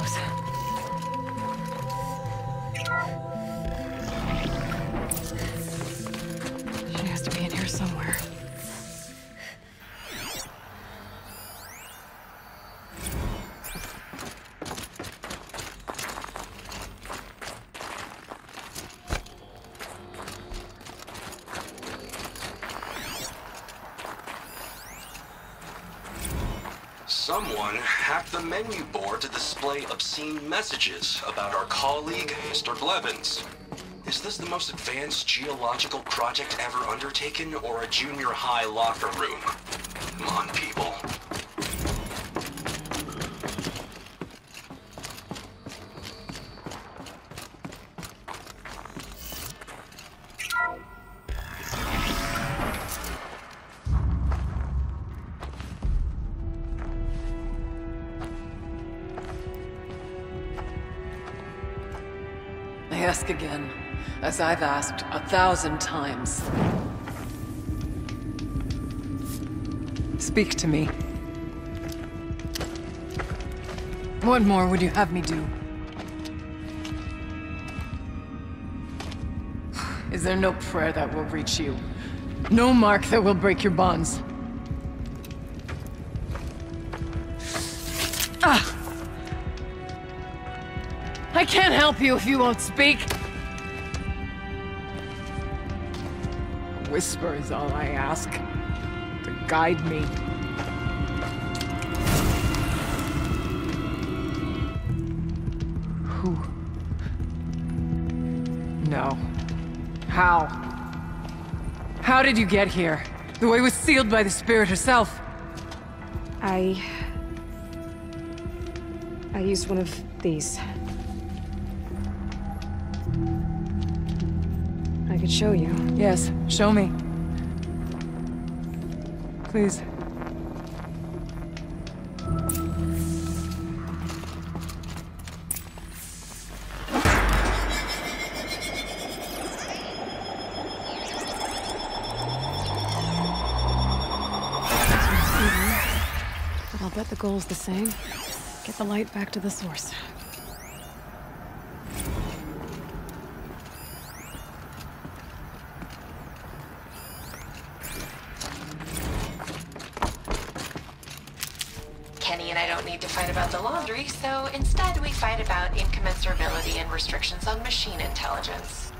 close. She has to be in here somewhere. Someone hacked the menu board to display obscene messages about our colleague, Mr. Blevins. Is this the most advanced geological project ever undertaken, or a junior high locker room? Come on, people. I ask again, as I've asked 1,000 times. Speak to me. What more would you have me do? Is there no prayer that will reach you? No mark that will break your bonds? Ah! I can't help you if you won't speak. A whisper is all I ask, to guide me. Who? No. How? How did you get here? The way was sealed by the Spirit herself. I used one of these. I could show you. Yes, show me. Please. But I'll bet the goal's the same. Get the light back to the source. Kenny and I don't need to fight about the laundry, so instead we fight about incommensurability and restrictions on machine intelligence.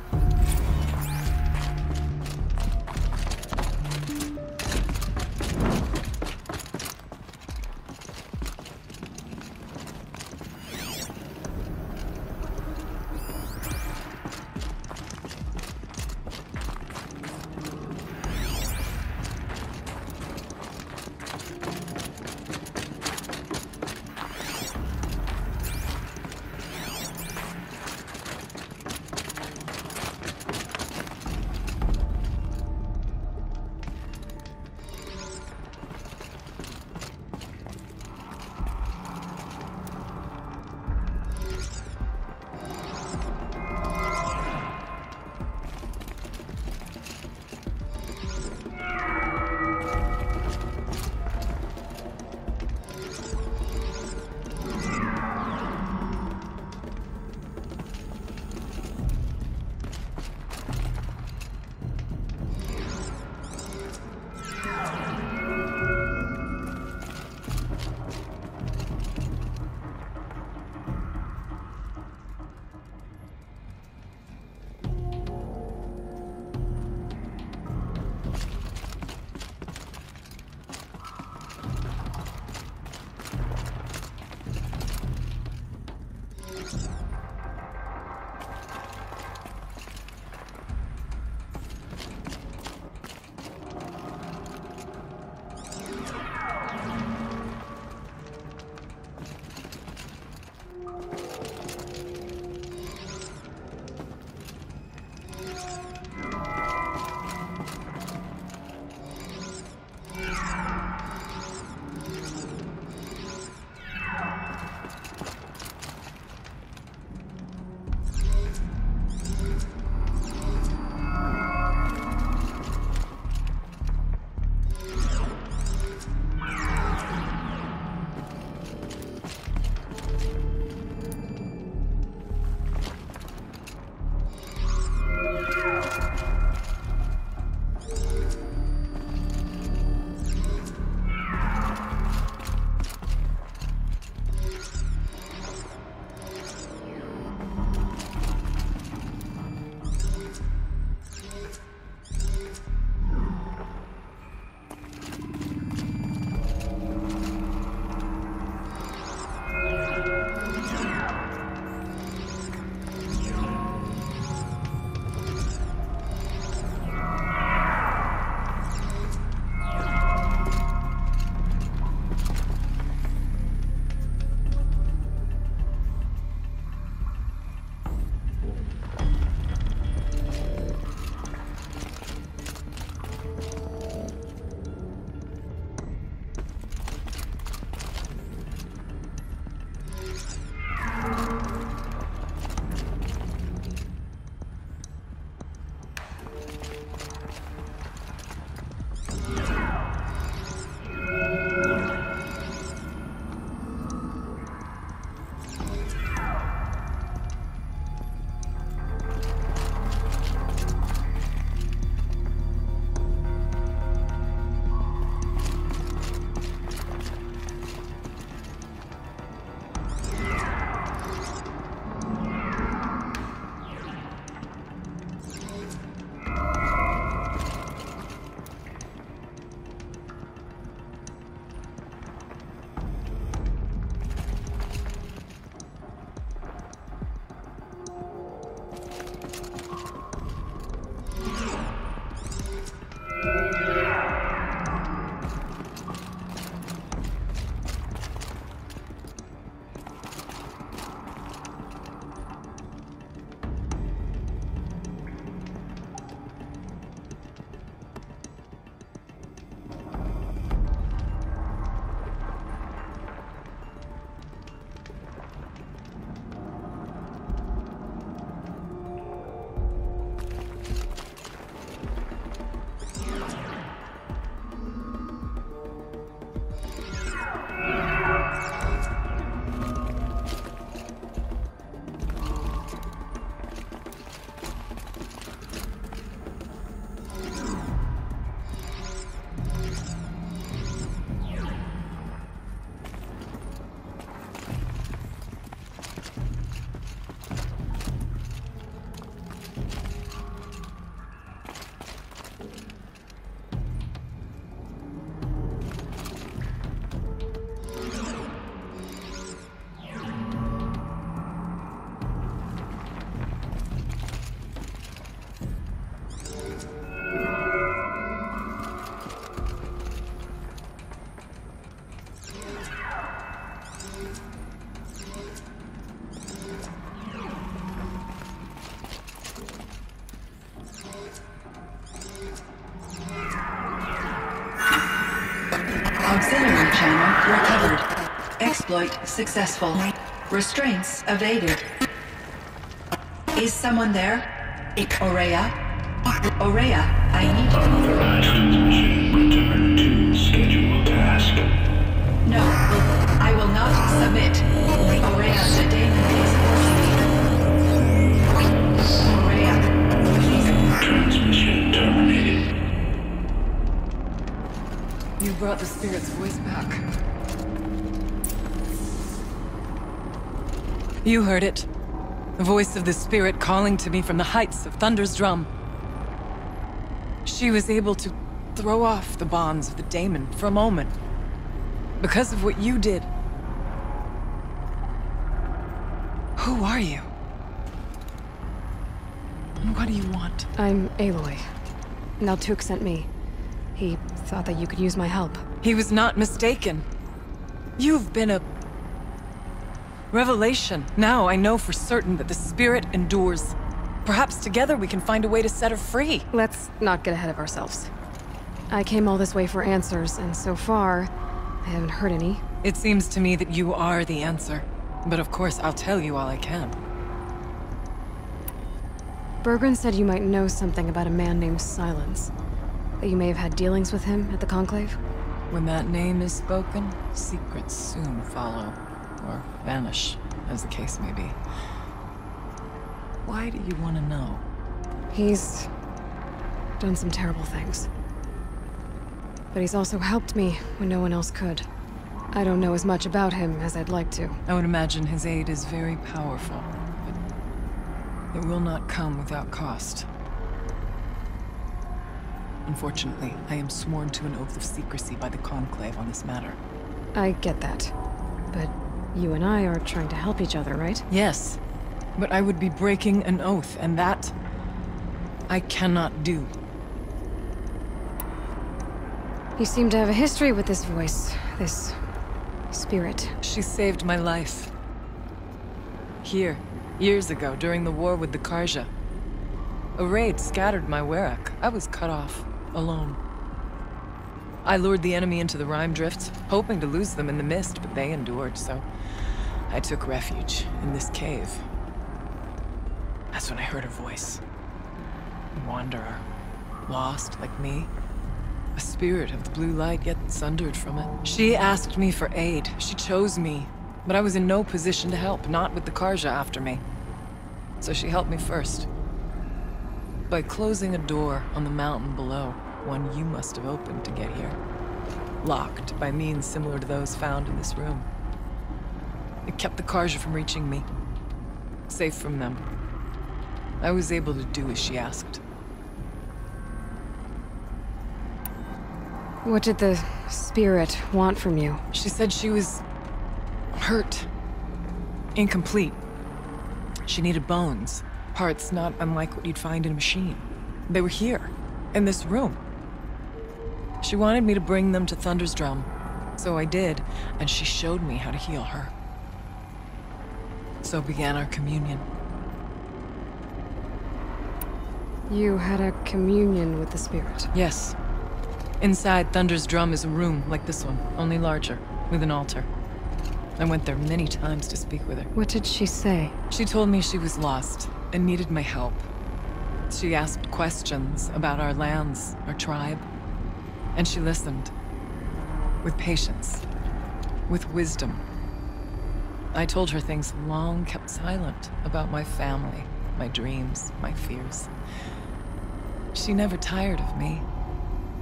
Data channel recovered. Exploit successful. Restraints evaded. Is someone there? Aurea? Aurea, I need you. Unauthorized transmission. Return to scheduled task. No, I will not submit. Aurea, the daemon is urging me. Aurea, please. Transmission terminated. You brought the spirit's voice back. You heard it. The voice of the spirit calling to me from the heights of Thunder's Drum. She was able to throw off the bonds of the daemon for a moment. Because of what you did. Who are you? And what do you want? I'm Aloy. Naltuk sent me. He thought that you could use my help. He was not mistaken. You've been a revelation. Now I know for certain that the spirit endures. Perhaps together we can find a way to set her free. Let's not get ahead of ourselves. I came all this way for answers, and so far, I haven't heard any. It seems to me that you are the answer. But of course, I'll tell you all I can. Bergren said you might know something about a man named Silence. That you may have had dealings with him at the Conclave? When that name is spoken, secrets soon follow. Or vanish, as the case may be. Why do you want to know? He's done some terrible things. But he's also helped me when no one else could. I don't know as much about him as I'd like to. I would imagine his aid is very powerful, but it will not come without cost. Unfortunately, I am sworn to an oath of secrecy by the Conclave on this matter. I get that. But you and I are trying to help each other, right? Yes, but I would be breaking an oath, and that I cannot do. You seem to have a history with this voice, this spirit. She saved my life. Here, years ago, during the war with the Karja. A raid scattered my Werak. I was cut off, alone. I lured the enemy into the Rime Drifts, hoping to lose them in the mist, but they endured, so I took refuge in this cave. That's when I heard her voice. A wanderer, lost like me. A spirit of the blue light, yet sundered from it. She asked me for aid. She chose me, but I was in no position to help, not with the Karja after me. So she helped me first. By closing a door on the mountain below, one you must have opened to get here. Locked by means similar to those found in this room. It kept the Karja from reaching me. Safe from them. I was able to do as she asked. What did the spirit want from you? She said she was hurt. Incomplete. She needed bones. Parts not unlike what you'd find in a machine. They were here, in this room. She wanted me to bring them to Thunder's Drum. So I did, and she showed me how to heal her. So began our communion. You had a communion with the spirit? Yes. Inside Thunder's Drum is a room like this one, only larger, with an altar. I went there many times to speak with her. What did she say? She told me she was lost and needed my help. She asked questions about our lands, our tribe, and she listened. With patience, with wisdom. I told her things long kept silent about my family, my dreams, my fears. She never tired of me.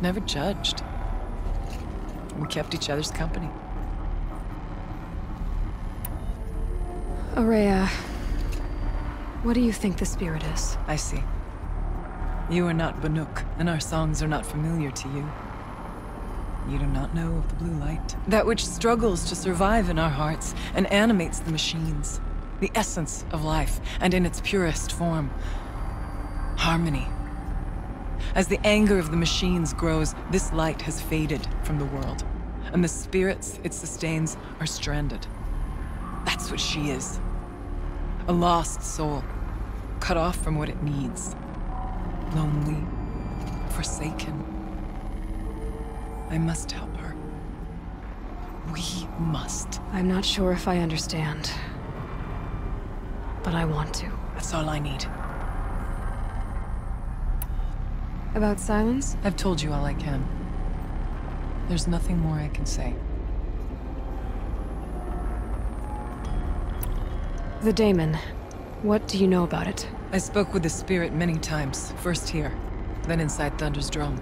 Never judged. We kept each other's company. Aurea, what do you think the spirit is? I see. You are not Banuk, and our songs are not familiar to you. You do not know of the blue light. That which struggles to survive in our hearts and animates the machines. The essence of life, and in its purest form. Harmony. As the anger of the machines grows, this light has faded from the world, and the spirits it sustains are stranded. That's what she is. A lost soul, cut off from what it needs. Lonely, forsaken. I must help her. We must. I'm not sure if I understand. But I want to. That's all I need. About Silence? I've told you all I can. There's nothing more I can say. The Daemon. What do you know about it? I spoke with the spirit many times. First here, then inside Thunder's drum.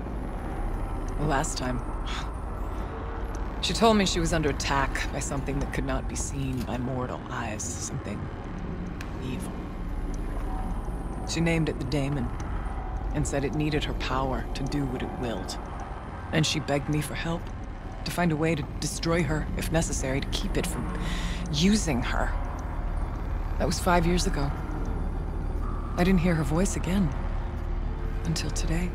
The last time... She told me she was under attack by something that could not be seen by mortal eyes. Something... evil. She named it the Daemon, and said it needed her power to do what it willed. And she begged me for help, to find a way to destroy her, if necessary, to keep it from using her. That was 5 years ago. I didn't hear her voice again. Until today.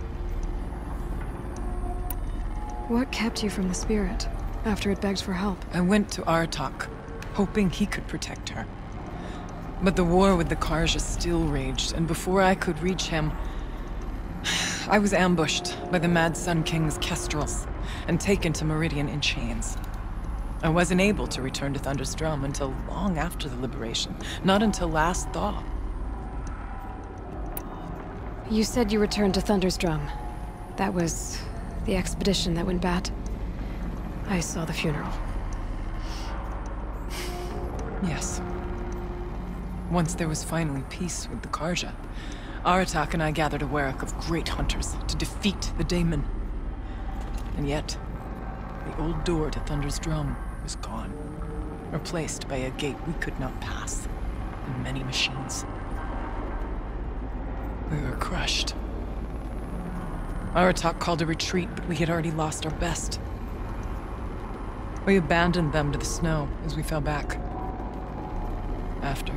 What kept you from the spirit, after it begged for help? I went to Aratak, hoping he could protect her. But the war with the Karja still raged, and before I could reach him, I was ambushed by the Mad Sun King's Kestrels, and taken to Meridian in chains. I wasn't able to return to Thunder's Drum until long after the liberation, not until last thaw. You said you returned to Thunder's Drum. That was the expedition that went bad. I saw the funeral. Yes. Once there was finally peace with the Karja, Aratak and I gathered a Werak of great hunters to defeat the Daemon. And yet, the old door to Thunder's Drum was gone, replaced by a gate we could not pass, and many machines. We were crushed. Aratak called a retreat, but we had already lost our best. We abandoned them to the snow as we fell back. After,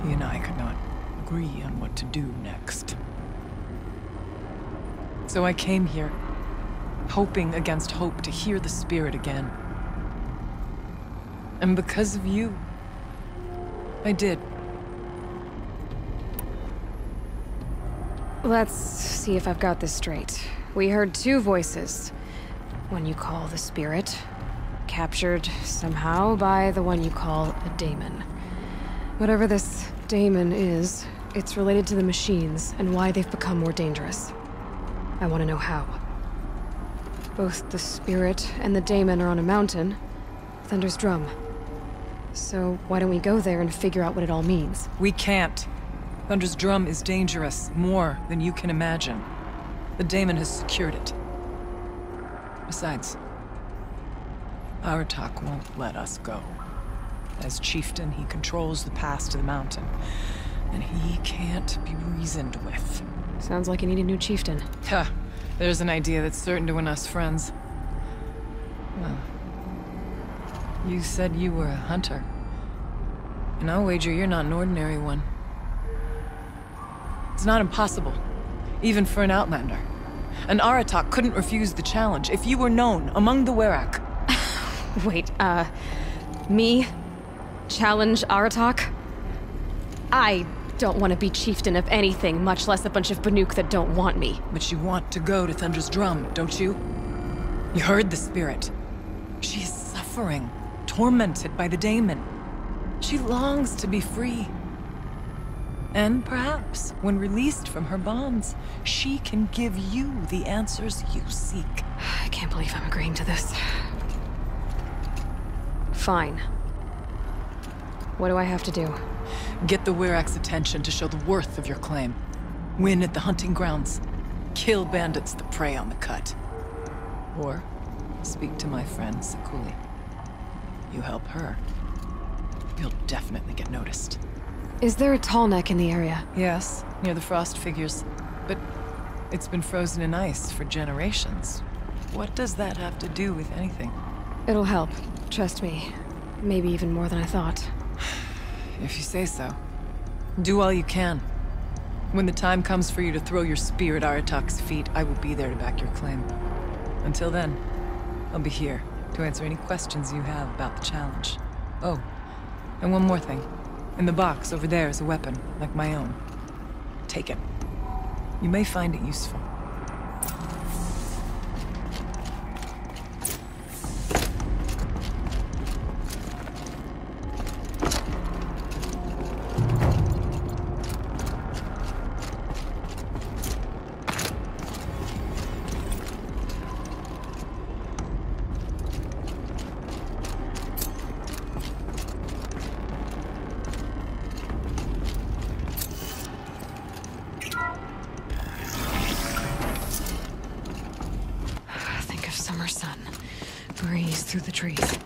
he and I could not agree on what to do next. So I came here, hoping against hope to hear the spirit again. And because of you, I did. Let's see if I've got this straight. We heard two voices. One you call the spirit, captured somehow by the one you call a daemon. Whatever this daemon is, it's related to the machines and why they've become more dangerous. I want to know how. Both the spirit and the daemon are on a mountain, Thunder's Drum. So why don't we go there and figure out what it all means? We can't. Thunder's Drum is dangerous, more than you can imagine. The daemon has secured it. Besides, Aratak won't let us go. As chieftain, he controls the pass to the mountain, and he can't be reasoned with. Sounds like you need a new chieftain. Ha! There's an idea that's certain to win us friends. Well, you said you were a hunter. And I'll wager you're not an ordinary one. It's not impossible, even for an outlander. And Aratak couldn't refuse the challenge if you were known among the Werak. Wait, me? Challenge Aratak? I don't want to be chieftain of anything, much less a bunch of Banuk that don't want me. But you want to go to Thunder's Drum, don't you? You heard the spirit. She is suffering, tormented by the daemon. She longs to be free. And perhaps, when released from her bonds, she can give you the answers you seek. I can't believe I'm agreeing to this. Fine. What do I have to do? Get the Werak's attention to show the worth of your claim. Win at the hunting grounds. Kill bandits that prey on the cut. Or speak to my friend Sakuli. You help her, you'll definitely get noticed. Is there a tall neck in the area? Yes, near the frost figures. But it's been frozen in ice for generations. What does that have to do with anything? It'll help. Trust me. Maybe even more than I thought. If you say so. Do all you can. When the time comes for you to throw your spear at Aratak's feet, I will be there to back your claim. Until then, I'll be here to answer any questions you have about the challenge. Oh, and one more thing. In the box over there is a weapon, like my own. Take it. You may find it useful. through the trees.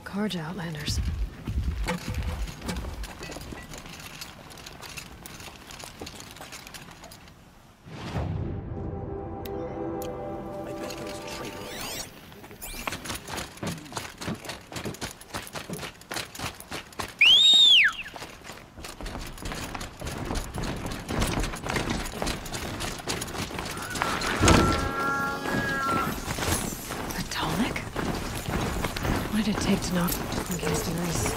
Carja Outlanders. What did it take to knock encasing ice?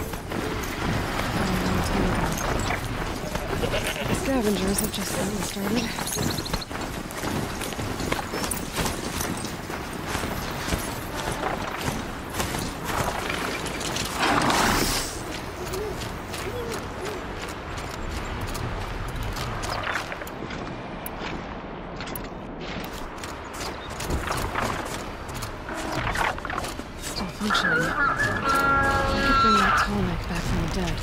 The scavengers have just gotten started. dead.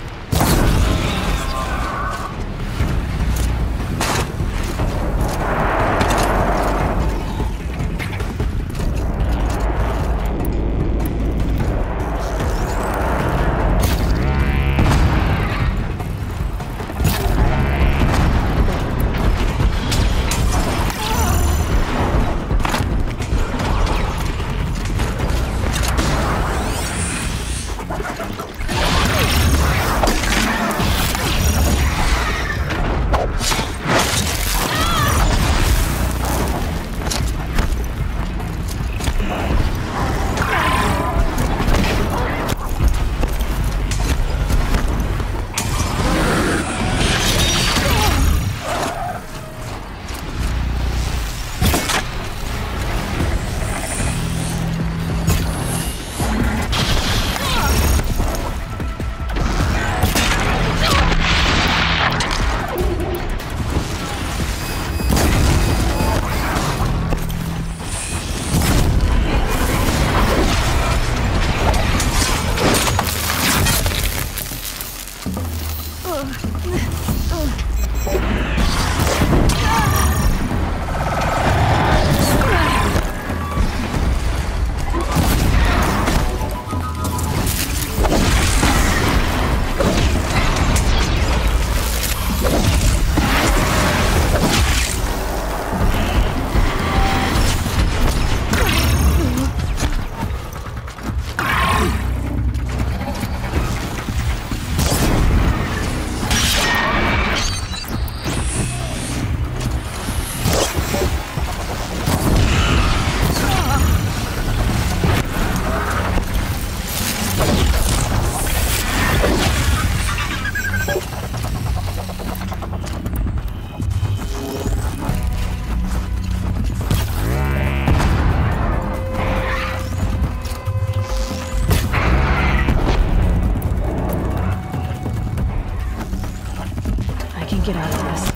Get out of this.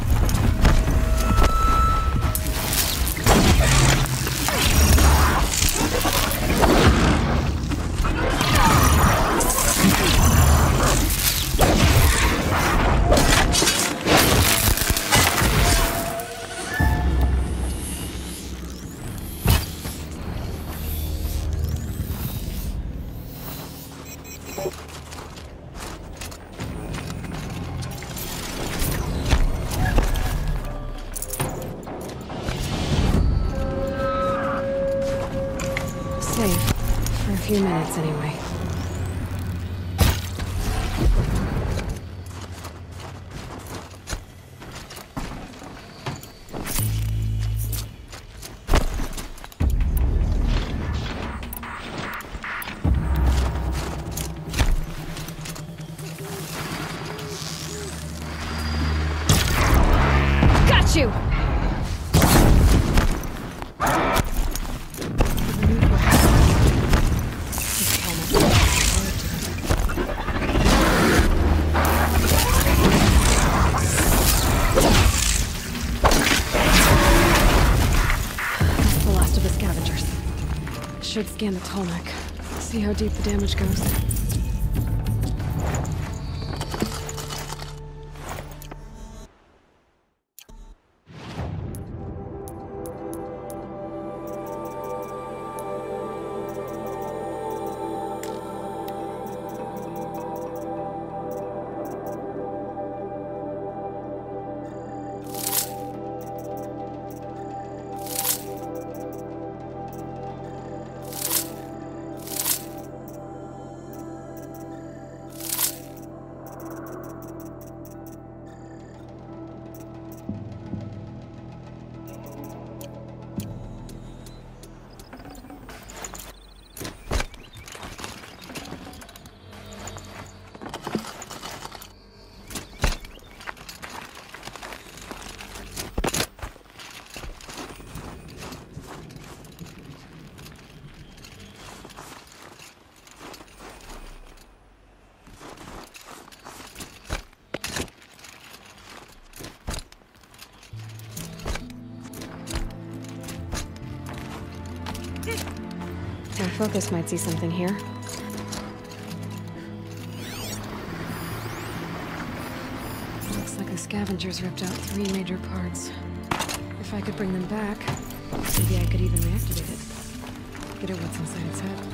Safe. For a few minutes, anyway. Got you! Should scan the Tolmec. See how deep the damage goes. Our focus might see something here. scavengers ripped out 3 major parts. If I could bring them back, maybe I could even reactivate it. Get at what's inside its head.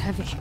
heavy.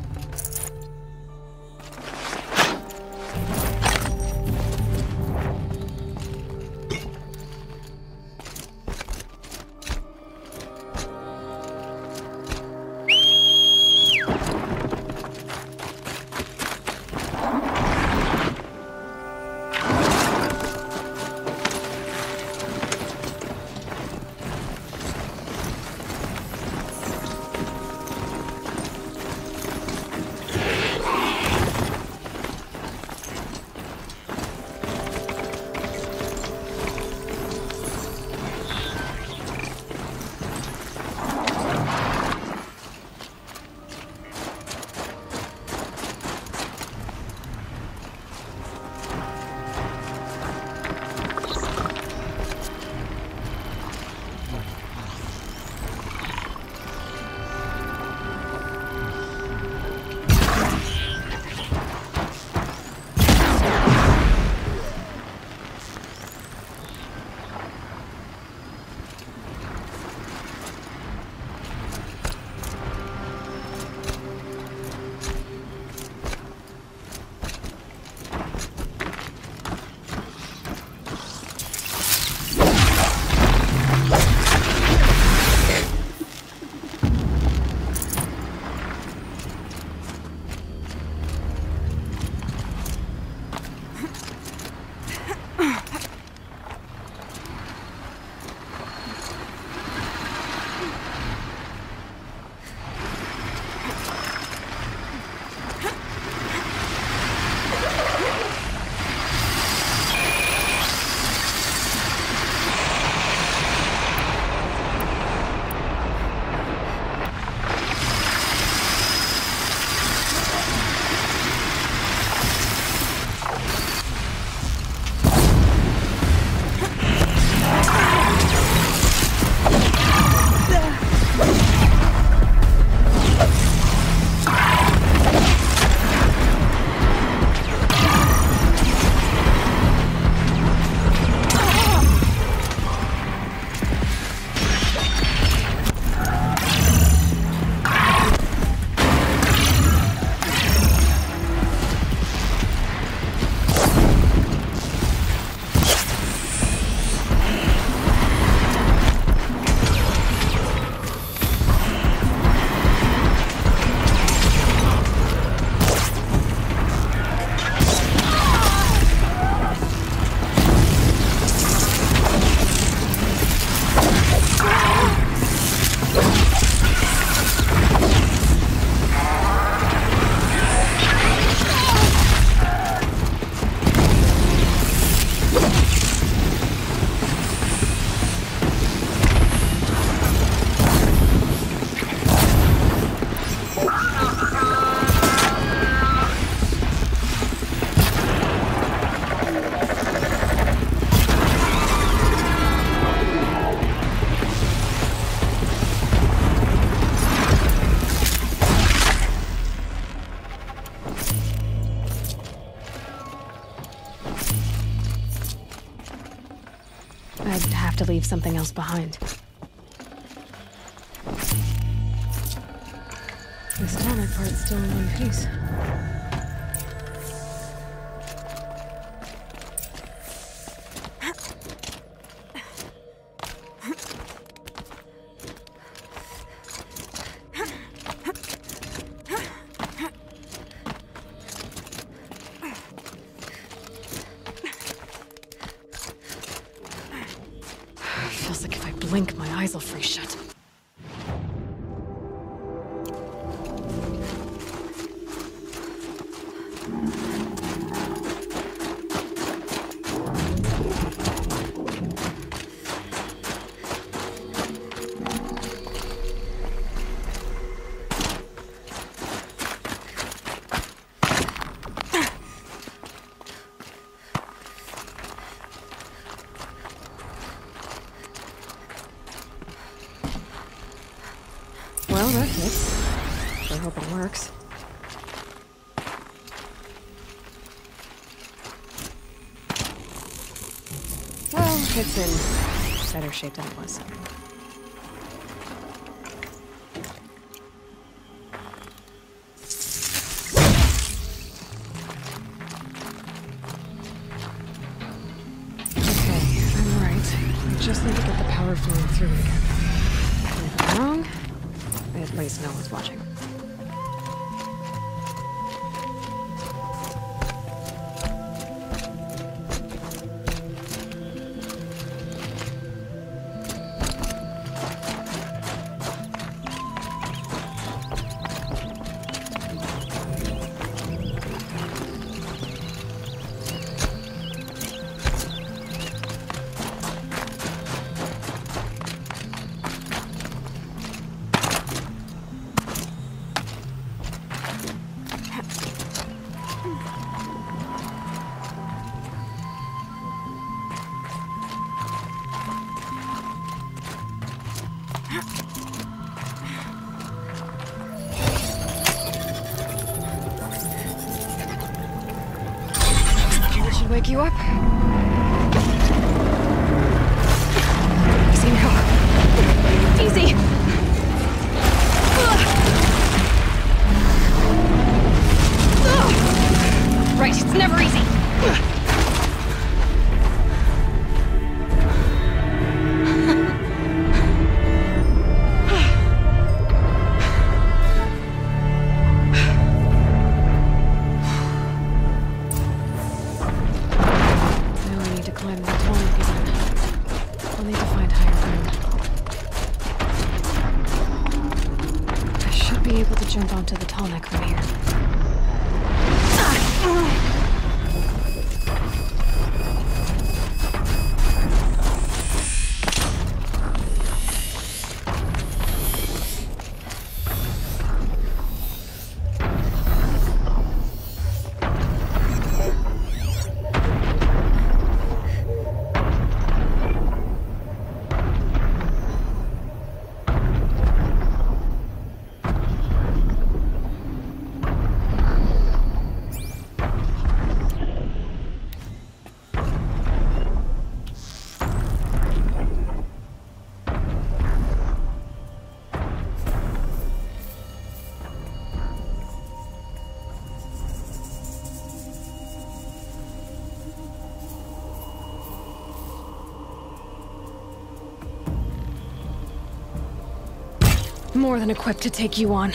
I'd have to leave something else behind. The stomach part's still in one piece. Feels like if I blink, my eyes will freeze shut. Well, that fits. I hope it works. Well, it's in better shape than it was. power flowing through it again. And if I'm wrong, at least no one's watching. Should wake you up. Easy now. Easy. Right, it's never easy. Jump onto the tall neck from here. More than equipped to take you on.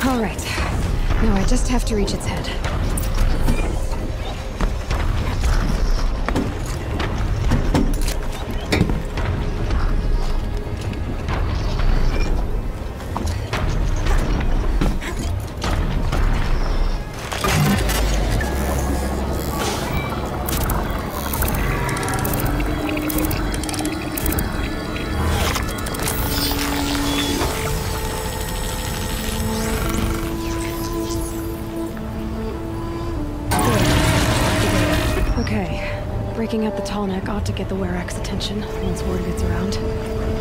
All right. Now I just have to reach its head. Tallneck ought to get the Werak's attention once word gets around.